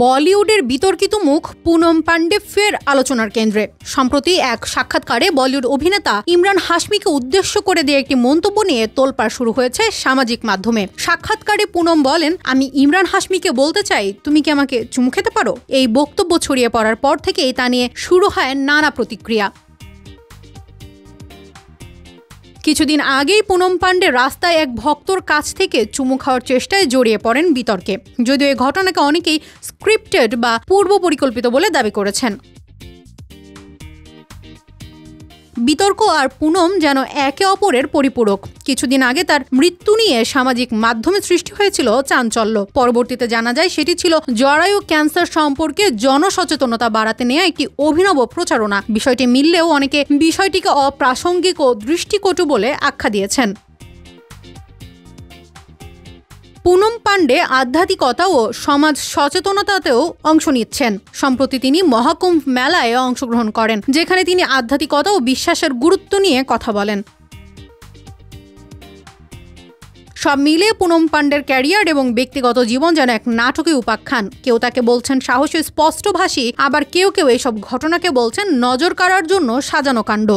বলিউডের বিতর্কিত মুখ পুনম পান্ডে ফের আলোচনার কেন্দ্রে। সম্প্রতি এক সাক্ষাৎকারে বলিউড অভিনেতা ইমরান হাশমিকে উদ্দেশ্য করে দিয়ে একটি মন্তব্য নিয়ে তোলপাড় শুরু হয়েছে সামাজিক মাধ্যমে। সাক্ষাৎকারে পুনম বলেন, আমি ইমরান হাশমিকে বলতে চাই, তুমি কি আমাকে চুমু খেতে পারো? এই বক্তব্য ছড়িয়ে পড়ার পর থেকেই তা নিয়ে শুরু হয় নানা প্রতিক্রিয়া। কিছুদিন আগেই পুনম পান্ডে রাস্তায় এক ভক্তর কাছ থেকে চুমু খাওয়ার চেষ্টায় জড়িয়ে পড়েন বিতর্কে। যদিও এই ঘটনাকে অনেকেই স্ক্রিপ্টেড বা পূর্ব পরিকল্পিত বলে দাবি করেছেন। বিতর্ক আর পুনম যেন একে অপরের পরিপূরক। কিছুদিন আগে তার মৃত্যু নিয়ে সামাজিক মাধ্যমে সৃষ্টি হয়েছিল চাঞ্চল্য। পরবর্তীতে জানা যায় সেটি ছিল জরায়ু ক্যান্সার সম্পর্কে জনসচেতনতা বাড়াতে নেওয়া একটি অভিনব প্রচারণা। বিষয়টি মিললেও অনেকে বিষয়টিকে অপ্রাসঙ্গিক ও দৃষ্টিকটু বলে আখ্যা দিয়েছেন। পুনম পান্ডে আধ্যাত্মিকতা ও সমাজ সচেতনতাতেও অংশ নিচ্ছেন। সম্প্রতি তিনি মহাকুম্ভ মেলায় অংশগ্রহণ করেন, যেখানে তিনি আধ্যাত্মিকতা ও বিশ্বাসের গুরুত্ব নিয়ে কথা বলেন। সব মিলিয়ে পুনম পান্ডের ক্যারিয়ার এবং ব্যক্তিগত জীবন যেন এক নাটকীয় উপাখ্যান। কেউ তাকে বলছেন সাহসী স্পষ্টভাষী, আবার কেউ কেউ এইসব ঘটনাকে বলছেন নজর কাড়ার জন্য সাজানো কাণ্ড।